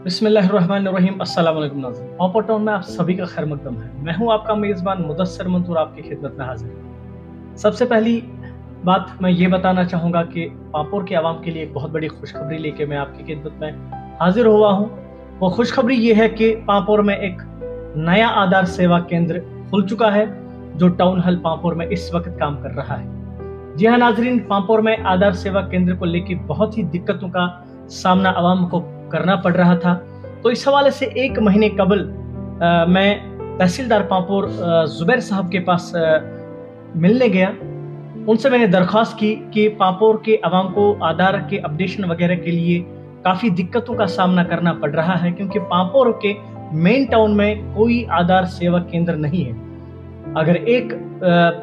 बिस्मिल्लाहिर्रहमानिर्रहीम। अस्सलाम वालेकुम नाज़रीन, पापड़ टाउन में आप सभी का खैर मकदम है। मैं हूं आपका मेज़बान मुदस्सिर मंसूर आपकी खिदमत में हाजिर। सबसे पहली बात मैं ये बताना चाहूँगा कि पापोर के आवाम के लिए एक बहुत बड़ी खुशखबरी लेके मैं आपकी खिदमत में हाजिर हुआ हूँ। वो खुशखबरी ये है कि पापोर में एक नया आधार सेवा केंद्र खुल चुका है जो टाउन हॉल पापोर में इस वक्त काम कर रहा है। जी हाँ नाजरीन, पापोर में आधार सेवा केंद्र को लेकर बहुत ही दिक्कतों का सामना आवाम को करना पड़ रहा था। तो इस हवाले से एक महीने कबल मैं तहसीलदार पापोर जुबैर साहब के पास मिलने गया। उनसे मैंने दरख्वास्त की कि पापोर के अवाम को आधार के अपडेशन वगैरह के लिए काफ़ी दिक्कतों का सामना करना पड़ रहा है, क्योंकि पापोर के मेन टाउन में कोई आधार सेवा केंद्र नहीं है। अगर एक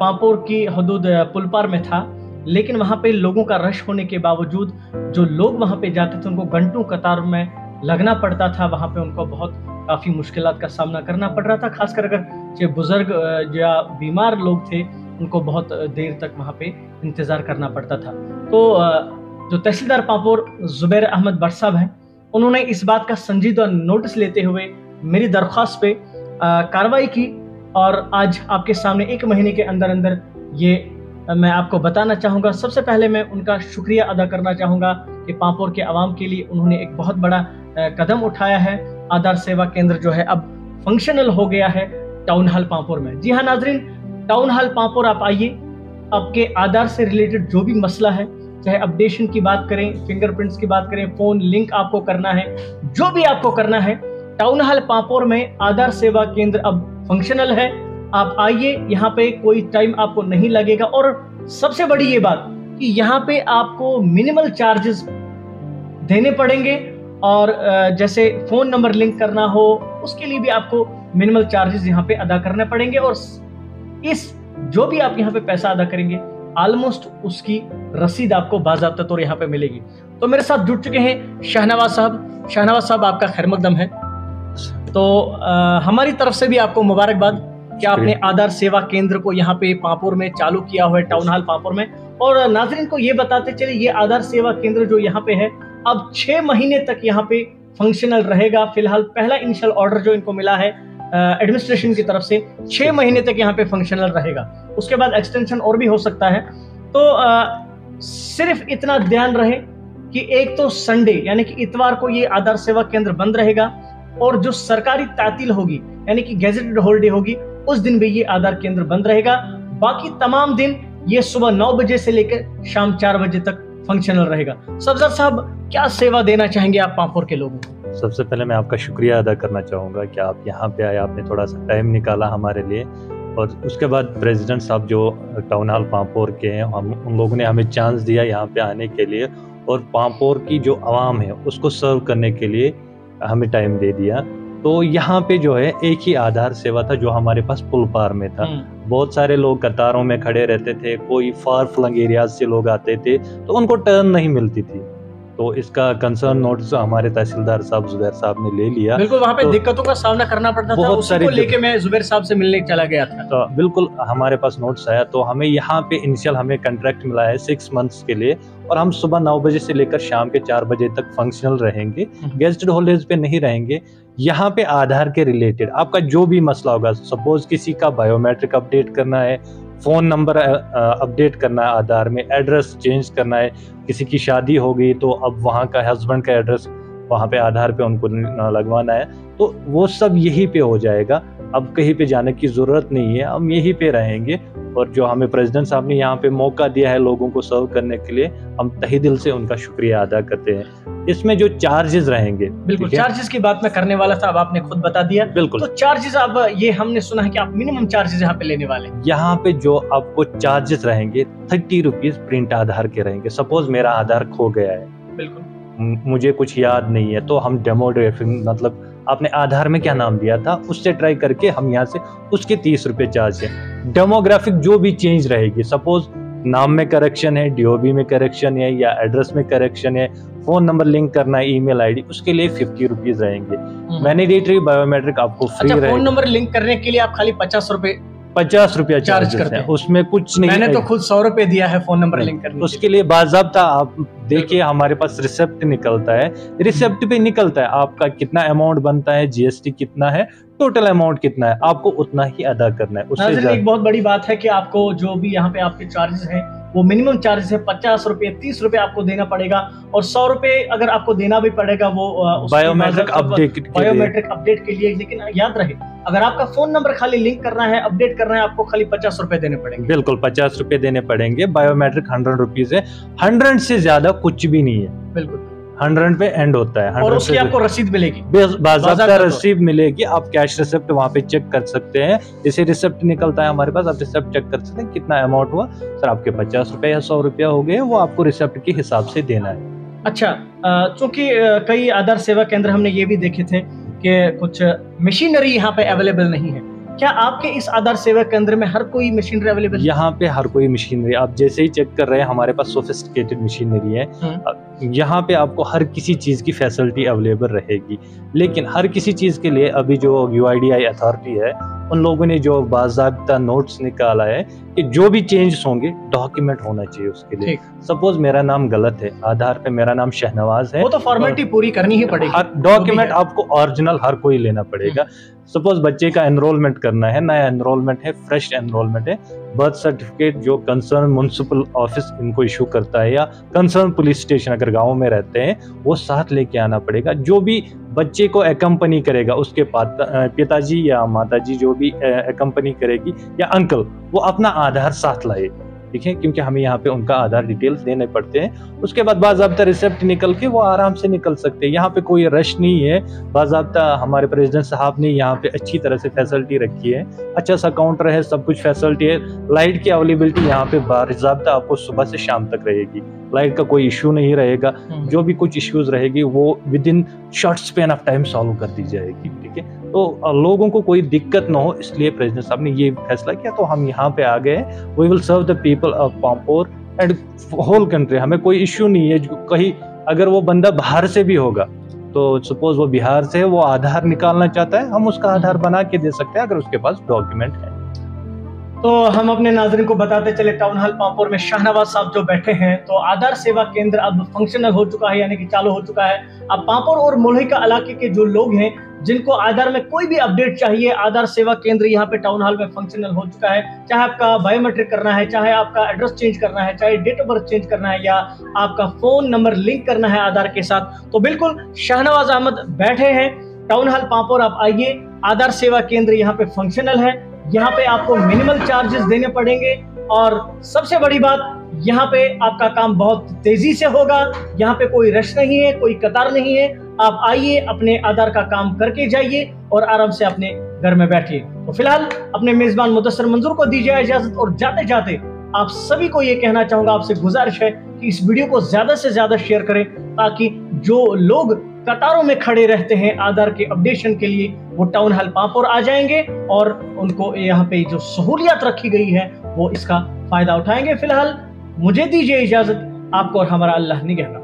पापोर की हदूद पुलपार में था, लेकिन वहाँ पे लोगों का रश होने के बावजूद जो लोग वहाँ पे जाते थे उनको घंटों कतार में लगना पड़ता था। वहाँ पे उनको बहुत काफ़ी मुश्किलात का सामना करना पड़ रहा था, खासकर अगर जो बुजुर्ग या बीमार लोग थे उनको बहुत देर तक वहाँ पे इंतज़ार करना पड़ता था। तो जो तहसीलदार पापोर जुबैर अहमद भट्ट साहब हैं, उन्होंने इस बात का संजीदा नोटिस लेते हुए मेरी दरख्वास्त पे कार्रवाई की और आज आपके सामने एक महीने के अंदर अंदर ये मैं आपको बताना चाहूँगा। सबसे पहले मैं उनका शुक्रिया अदा करना चाहूँगा कि पापोर के आवाम के लिए उन्होंने एक बहुत बड़ा कदम उठाया है। आधार सेवा केंद्र जो है अब फंक्शनल हो गया है टाउन हॉल पापोर में। जी हाँ नाजरीन, टाउन हॉल पापोर आप आइए, आपके आधार से रिलेटेड जो भी मसला है, चाहे अपडेशन की बात करें, फिंगरप्रिंट्स की बात करें, फोन लिंक आपको करना है, जो भी आपको करना है, टाउन हॉल पापोर में आधार सेवा केंद्र अब फंक्शनल है। आप आइए, यहाँ पे कोई टाइम आपको नहीं लगेगा और सबसे बड़ी ये बात कि यहाँ पे आपको मिनिमल चार्जेस देने पड़ेंगे और जैसे फोन नंबर लिंक करना हो उसके लिए भी आपको मिनिमल चार्जेस यहाँ पे अदा करने पड़ेंगे और इस जो भी आप यहाँ पे पैसा अदा करेंगे ऑलमोस्ट उसकी रसीद आपको बाज़ाब्ता तौर यहाँ पे मिलेगी। तो मेरे साथ जुड़ चुके हैं शहनवाज साहब। शहनवाज साहब, आपका खैर मकदम है। तो हमारी तरफ से भी आपको मुबारकबाद कि आपने आधार सेवा केंद्र को यहाँ पे पापोर में चालू किया हुआ है, टाउन हॉल पापोर में। और नाजरीन को ये बताते चले, ये आधार सेवा केंद्र जो यहाँ पे है अब 6 महीने तक यहाँ पे फंक्शनल रहेगा। फिलहाल पहला इनिशियल ऑर्डर जो इनको मिला है एडमिनिस्ट्रेशन की तरफ से 6 महीने तक यहाँ पे फंक्शनल रहेगा। उसके बाद एक्सटेंशन और भी हो सकता है। तो सिर्फ इतना ध्यान रहे कि एक तो संडे यानी कि इतवार को ये आधार सेवा केंद्र बंद रहेगा और जो सरकारी तातील होगी यानी कि गैजेटेड हॉलिडे होगी उस दिन भी ये आधार केंद्र बंद रहेगा। बाकी तमाम दिन ये सुबह 9 बजे से लेकर शाम 4 बजे तक फंक्शनल रहेगा। सफदर साहब, क्या सेवा देना चाहेंगे आप पापोर के लोगों को? सबसे पहले मैं आपका शुक्रिया अदा करना चाहूँगा कि आप यहाँ पे आए, आपने थोड़ा सा टाइम निकाला हमारे लिए। और उसके बाद प्रेसिडेंट साहब जो टाउन हॉल पापोर के हैं, हम उन लोगों ने हमें चांस दिया यहाँ पे आने के लिए और पापोर की जो आवाम है उसको सर्व करने के लिए हमें टाइम दे दिया। तो यहाँ पे जो है एक ही आधार सेवा था जो हमारे पास पुलपार में था। बहुत सारे लोग कतारों में खड़े रहते थे, कोई फार फ्लंग एरियाज से लोग आते थे तो उनको टर्न नहीं मिलती थी। तो इसका कंसर्न नोटिस हमारे तहसीलदार साहब जुबैर साहब ने ले लिया। बिल्कुल, वहाँ पे दिक्कतों का सामना करना पड़ता था, बहुत सारी लेके मैं जुबैर साहब से मिलने चला गया था। तो बिल्कुल हमारे पास नोटिस आया तो हमें यहाँ पे इनिशियल हमें कॉन्ट्रैक्ट मिला है 6 मंथ्स के लिए और हम सुबह 9 बजे से लेकर शाम के 4 बजे तक फंक्शनल रहेंगे, गेस्टेड हॉलिडेज पे नहीं रहेंगे। यहाँ पे आधार के रिलेटेड आपका जो भी मसला होगा, सपोज किसी का बायोमेट्रिक अपडेट करना है, फ़ोन नंबर अपडेट करना है आधार में, एड्रेस चेंज करना है, किसी की शादी हो गई तो अब वहाँ का हस्बैंड का एड्रेस वहाँ पे आधार पे उनको लगवाना है, तो वो सब यहीं पे हो जाएगा। अब कहीं पे जाने की ज़रूरत नहीं है, हम यहीं पे रहेंगे। और जो हमें प्रेसिडेंट साहब ने यहाँ पे मौका दिया है लोगों को सर्व करने के लिए, हम तहे दिल से उनका शुक्रिया अदा करते हैं। इसमें जो चार्जेस रहेंगे, बिल्कुल चार्जेस की बात मैं करने वाला था, अब आपने खुद बता दिया। बिल्कुल, तो चार्जेस अब ये हमने सुना है कि आप मिनिमम चार्जेस यहाँ पे लेने वाले हैं। यहाँ पे जो आपको चार्जेस रहेंगे 30 रुपीज प्रिंट आधार के रहेंगे। सपोज मेरा आधार खो गया है, बिल्कुल मुझे कुछ याद नहीं है, तो हम डेमोग्राफिंग मतलब आपने आधार में क्या नाम दिया था उससे ट्राई करके हम यहाँ से उसके 30 रुपये चार्ज है। डेमोग्राफिक जो भी चेंज रहेगी, सपोज नाम में करेक्शन है, डीओबी में करेक्शन है या एड्रेस में करेक्शन है, फोन नंबर लिंक करना है, ईमेल आईडी, उसके लिए 50 रुपीज रहेंगे। मैंडेटरी बायोमेट्रिक आपको फ्री रहेगा। फोन नंबर लिंक करने के लिए आप खाली 50 रुपए 50 रुपया चार्ज चार्ज करते है, हैं। उसमें कुछ नहीं मैंने है। तो खुद 100 रुपए दिया है फोन नंबर लिंक करने के उसके लिए बाज़ाब्ता आप देखिए, हमारे पास रिसिप्ट निकलता है, रिसिप्ट पे निकलता है आपका कितना अमाउंट बनता है, जीएसटी कितना है, टोटल अमाउंट कितना है, आपको उतना ही अदा करना है। उससे नाज़रीन, एक ज्यादा बहुत बड़ी बात है कि आपको जो भी यहाँ पे आपके चार्जेस हैं वो मिनिमम चार्जेस है 50 रुपए, 30 रुपए आपको देना पड़ेगा, और 100 रुपए अगर आपको देना भी पड़ेगा वो बायोमेट्रिक अपडेट के लिए। बायोमेट्रिक अपडेट के लिए। लेकिन याद रहे, अगर आपका फोन नंबर खाली लिंक करना है, अपडेट करना है, आपको खाली 50 रुपए देने पड़ेंगे। बिल्कुल 50 रुपए देने पड़ेंगे। बायोमेट्रिक 100 रुपीज है, 100 से ज्यादा कुछ भी नहीं है, बिल्कुल 100 पे एंड होता है। 100 और उसकी से आपको रसीद मिलेगी, बाज़ाब्ता रसीद मिलेगी, आप कैश रिसिप्ट वहाँ पे चेक कर सकते हैं। जैसे रिसिप्ट निकलता है हमारे पास, आप रिसिप्ट चेक कर सकते हैं कितना अमाउंट हुआ, सर आपके 50 रुपए या 100 रुपया हो गए, वो आपको रिसिप्ट के हिसाब से देना है। अच्छा, चूंकि कई आधार सेवा केंद्र हमने ये भी देखे थे कि कुछ मशीनरी यहाँ पे अवेलेबल नहीं है, क्या आपके इस आधार सेवा केंद्र में हर कोई मशीनरी अवेलेबल है? यहाँ पे हर कोई मशीनरी, आप जैसे ही चेक कर रहे हैं हमारे पास सोफिस्टिकेटेड मशीनरी है। यहाँ पे आपको हर किसी चीज की फैसिलिटी अवेलेबल रहेगी, लेकिन हर किसी चीज के लिए अभी जो UIDAI अथॉरिटी है, उन लोगों ने जो बाज़ाब्ता नोट्स निकाला है कि जो भी चेंजेस होंगे डॉक्यूमेंट होना चाहिए उसके लिए। सपोज मेरा नाम गलत है, आधार पे मेरा नाम शहनवाज है, वो तो फॉर्मेलिटी पूरी करनी ही पड़ेगी, हर डॉक्यूमेंट आपको ओरिजिनल हर कोई लेना पड़ेगा। सपोज बच्चे का एनरोलमेंट करना है, नया एनरोलमेंट है, फ्रेश एनरोलमेंट है, बर्थ सर्टिफिकेट जो कंसर्न म्युनिसिपल ऑफिस इनको इशू करता है, या कंसर्न पुलिस स्टेशन अगर गांव में रहते हैं वो साथ लेके आना पड़ेगा। जो भी बच्चे को एकम्पनी करेगा, उसके पिताजी या माताजी जो भी एकम्पनी करेगी, या अंकल, वो अपना आधार साथ लाए, ठीक है, क्योंकि हमें यहाँ पे उनका आधार डिटेल्स देने पड़ते हैं। उसके बाद बाज़ाब्ता रिसिप्ट निकल के वो आराम से निकल सकते हैं। यहाँ पे कोई रश नहीं है, बाज़ाब्ता हमारे प्रेसिडेंट साहब ने यहाँ पे अच्छी तरह से फैसिलिटी रखी है, अच्छा सा काउंटर है, सब कुछ फैसिलिटी है। लाइट की अवेलेबिलिटी यहाँ पे बाज़ाब्ता आपको सुबह से शाम तक रहेगी, लाइट का कोई इशू नहीं रहेगा। जो भी कुछ इश्यूज रहेगी वो with in short span of time solve कर दी जाएगी, ठीक है। तो लोगों को कोई दिक्कत ना हो, इसलिए प्रेसिडेंट साहब ने ये फैसला किया, तो हम यहाँ पे आ गए। We will serve the people of Pampore and whole country. हमें कोई इश्यू नहीं है, कहीं अगर वो बंदा बाहर से भी होगा, तो सपोज वो बिहार से है, वो आधार निकालना चाहता है, हम उसका आधार बना के दे सकते हैं अगर उसके पास डॉक्यूमेंट है। तो हम अपने नाज़रीन को बताते चले, टाउन हॉल पांपोर में शाहनवाज साहब जो बैठे हैं, तो आधार सेवा केंद्र अब फंक्शनल हो चुका है, यानी कि चालू हो चुका है। अब पांपोर और मोलहिका इलाके के जो लोग हैं जिनको आधार में कोई भी अपडेट चाहिए, आधार सेवा केंद्र यहाँ पे टाउन हॉल में फंक्शनल हो चुका है। चाहे आपका बायोमेट्रिक करना है, चाहे आपका एड्रेस चेंज करना है, चाहे डेट ऑफ बर्थ चेंज करना है, या आपका फोन नंबर लिंक करना है आधार के साथ, तो बिल्कुल शाहनवाज अहमद बैठे हैं टाउन हॉल पांपोर। आप आइए, आधार सेवा केंद्र यहाँ पे फंक्शनल है, यहाँ पे आपको मिनिमल चार्जेस देने पड़ेंगे, और सबसे बड़ी बात, यहाँ पे आपका काम बहुत तेजी से होगा। यहाँ पे कोई रश नहीं है, कोई कतार नहीं है। आप आइए, अपने आधार का काम करके जाइए और आराम से अपने घर में बैठिए। तो फिलहाल अपने मेजबान मुदस्सर मंजूर को दीजिए इजाजत, और जाते जाते आप सभी को ये कहना चाहूंगा, आपसे गुजारिश है कि इस वीडियो को ज्यादा से ज्यादा शेयर करें, ताकि जो लोग कतारों में खड़े रहते हैं आधार के अपडेशन के लिए, वो टाउन हॉल पांपोर आ जाएंगे और उनको यहाँ पे जो सहूलियत रखी गई है वो इसका फायदा उठाएंगे। फिलहाल मुझे दीजिए इजाजत, आपको और हमारा अल्लाह निगहबान।